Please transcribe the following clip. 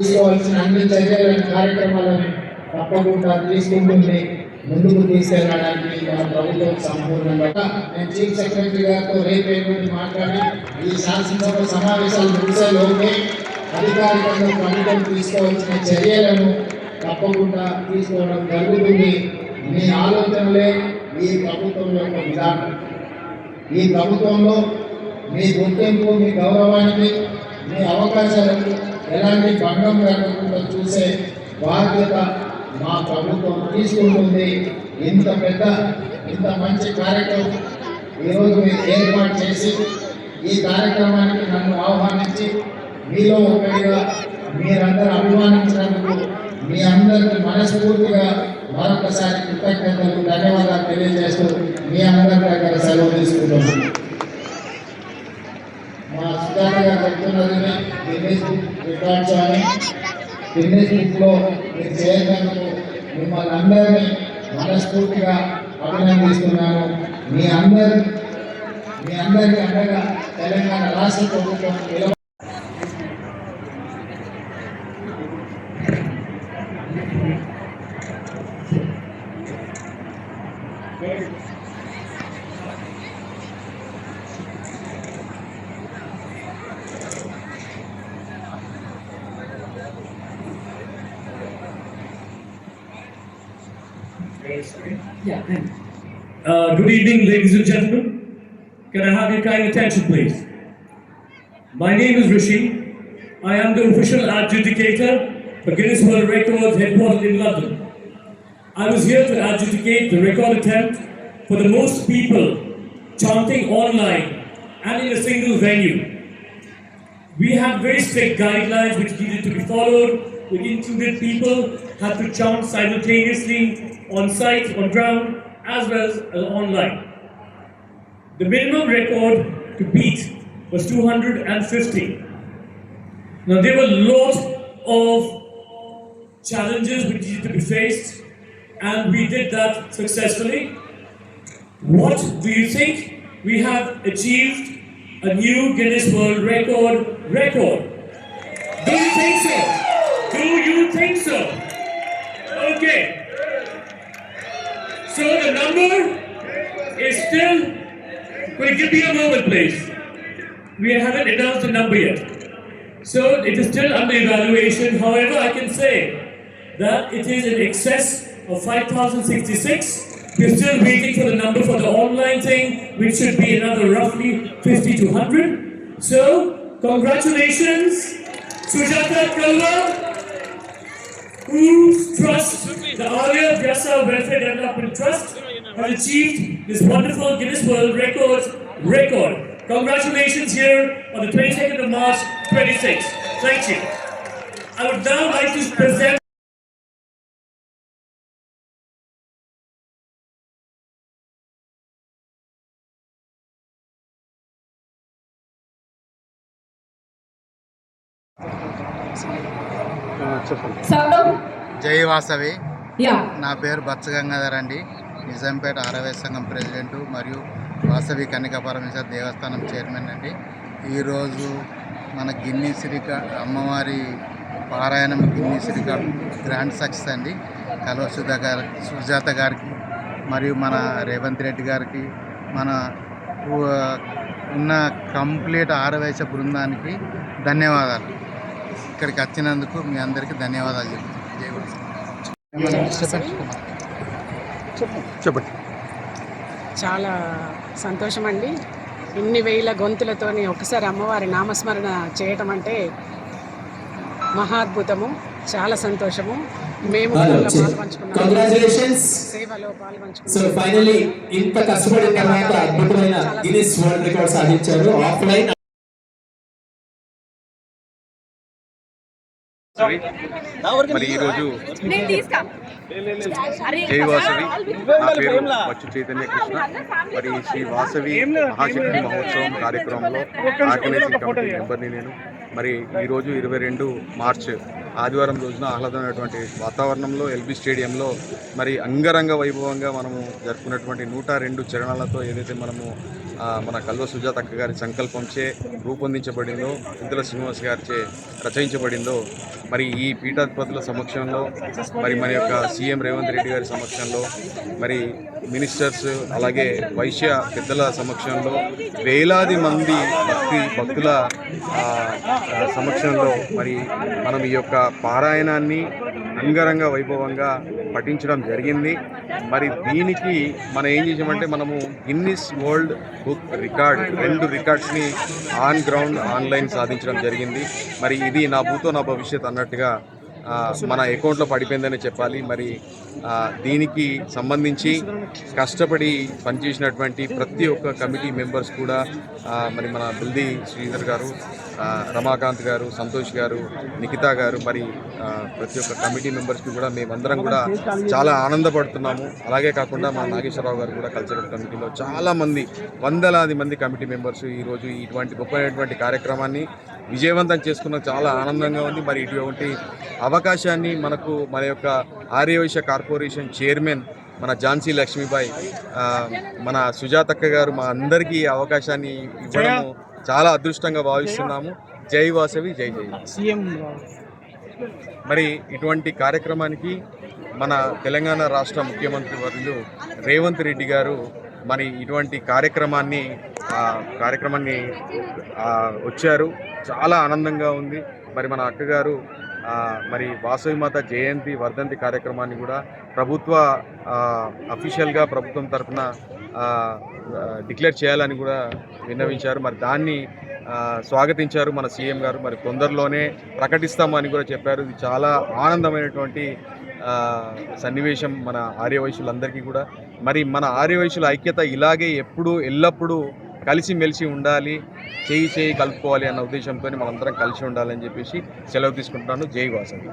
తీసుకోవాల్సిన అన్ని చర్యలను కార్యక్రమాలను తప్పకుండా తీసుకుంటుంది ముందుకు తీసుకెళ్ళడానికి మన ప్రభుత్వం సంపూర్ణంగా. నేను చీఫ్ సెక్రటరీ గారితో రేపు మాట్లాడి ఈ శాసనసభ సమావేశాలు ముగిసేలోనే అధికారికంగా ప్రభుత్వం తీసుకోవాల్సిన చర్యలను తప్పకుండా తీసుకోవడం జరుగుతుంది. మీ ఆలోచనలే ఈ ప్రభుత్వం యొక్క విధానం. ఈ ప్రభుత్వంలో మీ గుర్తింపు, మీ గౌరవానికి, మీ అవకాశాలకు ఎలాంటి భంగం కలగకుండా చూసే బాధ్యత మా ప్రభుత్వం తీసుకుంటుంది. ఇంత మంచి కార్యక్రమం ఈరోజు మీరు ఏర్పాటు చేసి ఈ కార్యక్రమానికి నన్ను ఆహ్వానించి మీలో ఒకటిగా మీరందరూ అభిమానించినందుకు మీ అందరికీ మనస్ఫూర్తిగా మరొకసారి కృతజ్ఞతలు, ధన్యవాదాలు తెలియజేస్తూ మీ అందరి దగ్గర సెలవు తీసుకుంటున్నాను. మా సుజాత గారు చెప్తున్నది గిన్నీస్ బుక్ రికార్డ్స్ అని, గిన్నీస్ బుక్లో మీరు చేయడానికి మిమ్మల్ని అందరినీ మనస్ఫూర్తిగా అభినందిస్తున్నాను. మీ అందరికీ అండగా తెలంగాణ రాష్ట్ర ప్రభుత్వం Good evening, ladies and gentlemen. Can I have your kind attention, please? My name is Rishi. I am the official adjudicator for Guinness World Records headquartered in London. I was here to adjudicate the record attempt for the most people chanting online and in a single venue. We had very strict guidelines which needed to be followed. It included people had to chant simultaneously on site, on ground, as well as online. The minimum record to beat was 250. Now there were a lot of challenges which needed to be faced, and we did that successfully. What do you think? We have achieved a new Guinness World Record. Do you think so? Do you think so? Okay. So the number is still, will you give me a moment please? We haven't announced the number yet. So it is still under evaluation. However, I can say that it is in excess of 5,066. We're still waiting for the number for the online thing, which should be another roughly 50 to 100. So, congratulations, Sujata Kalwa, whose trust, the Arya Vyasa Welfare Development Trust, has achieved this wonderful Guinness World Records record. Congratulations here on the 22nd of March 26. Thank you. I would now like to present జై వాసవి. నా పేరు బత్స గంగాధర్ అండి. నిజాంపేట ఆరవై సంఘం president మరియు వాసవి కన్యకా పరమేశ్వర దేవస్థానం chairman అండి. ఈరోజు మన Guinness record అమ్మవారి పారాయణం గిన్నీస్ రికార్డ్ గ్రాండ్ సక్సెస్ అండి. కల్వ సుజాత గారికి మరియు మన రేవంత్ రెడ్డి గారికి, మన ఉన్న కంప్లీట్ ఆరవైశ్య బృందానికి ధన్యవాదాలు. ఇక్కడికి వచ్చినందుకు మీ అందరికీ ధన్యవాదాలు చెప్పండి. చాలా సంతోషం అండి. ఇన్ని వేల గొంతులతోని ఒకసారి అమ్మవారి నామస్మరణ చేయటం అంటే మహాద్భుతము. చాలా సంతోషము. మేము సేవలో పాల్పంచుకున్నాము. మరి ఈరోజు జై వాసవి, నా పేరు బచ్చు చైతన్య కృష్ణ. మరి శ్రీ వాసవి మహాశక్తి మహోత్సవం కార్యక్రమంలో ఆర్గనైజింగ్ కమిటీ మెంబర్ని నేను. మరి ఈరోజు 22 మార్చ్ ఆదివారం రోజున ఆహ్లాదమైనటువంటి వాతావరణంలో ఎల్బీ స్టేడియంలో మరి అంగరంగ వైభవంగా మనము జరుపుకున్నటువంటి 102 చరణాలతో ఏదైతే మనము మన కల్వ సుజాతక్క గారి సంకల్పంచే రూపొందించబడిందో, ఇందుల శ్రీనివాస్ గారిచే రచయించబడిందో, మరి ఈ పీఠాధిపతుల సమక్షంలో, మరి మన యొక్క సీఎం రేవంత్ రెడ్డి గారి సమక్షంలో, మరి మినిస్టర్స్ అలాగే వైశ్య పెద్దల సమక్షంలో, వేలాది మంది భక్తుల సమక్షంలో మరి మనం ఈ యొక్క పారాయణాన్ని అంగరంగ వైభవంగా పఠించడం జరిగింది. మరి దీనికి మనం ఏం చేసామంటే మనము గిన్నిస్ వరల్డ్ బుక్ రికార్డ్ 2 రికార్డ్స్ని ఆన్ గ్రౌండ్ ఆన్లైన్ సాధించడం జరిగింది. మరి ఇది నా భూతో నా భవిష్యత్ అన్నట్టుగా మన అకౌంట్లో పడిపోయిందని చెప్పాలి. మరి దీనికి సంబంధించి కష్టపడి పనిచేసినటువంటి ప్రతి ఒక్క కమిటీ మెంబర్స్ కూడా మరి మన బుల్ది శ్రీధర్ గారు, రమాకాంత్ గారు, సంతోష్ గారు, నిఖితా గారు, మరి ప్రతి ఒక్క కమిటీ మెంబర్స్కి కూడా మేమందరం కూడా చాలా ఆనందపడుతున్నాము. అలాగే కాకుండా మా నాగేశ్వరరావు గారు కూడా కల్చరల్ కమిటీలో చాలామంది, వందలాది మంది కమిటీ మెంబర్స్ ఈరోజు ఇటువంటి గొప్పైనటువంటి కార్యక్రమాన్ని విజయవంతం చేసుకున్న చాలా ఆనందంగా ఉంది. మరి ఇటువంటి అవకాశాన్ని మనకు మన యొక్క ఆర్యవైశ్య కార్పొరేషన్ చైర్మన్ మన ఝాన్సీ లక్ష్మీబాయి, మన సుజాతక్క గారు మా అందరికీ అవకాశాన్ని ఇవ్వడము చాలా అదృష్టంగా భావిస్తున్నాము. జై వాసవి, జై జై. మరి ఇటువంటి కార్యక్రమానికి మన తెలంగాణ రాష్ట్ర ముఖ్యమంత్రి వర్యులు రేవంత్ రెడ్డి గారు మరి ఇటువంటి కార్యక్రమాన్ని వచ్చారు. చాలా ఆనందంగా ఉంది. మరి మన అక్కగారు మరి వాసవి మాత జయంతి వర్ధంతి కార్యక్రమాన్ని కూడా ప్రభుత్వ అఫీషియల్గా ప్రభుత్వం తరఫున డిక్లేర్ చేయాలని కూడా విన్నవించారు. మరి దాన్ని స్వాగతించారు మన సీఎం గారు. మరి తొందరలోనే ప్రకటిస్తామని కూడా చెప్పారు. ఇది చాలా ఆనందమైనటువంటి సన్నివేశం మన ఆర్యవైశ్యులందరికీ కూడా. మరి మన ఆర్యవైశ్యుల ఐక్యత ఇలాగే ఎల్లప్పుడూ కలిసిమెలిసి ఉండాలి, చేయి కలుపుకోవాలి అన్న ఉద్దేశంతో మనందరం కలిసి ఉండాలని చెప్పేసి సెలవు తీసుకుంటున్నాను. జై వాసవి.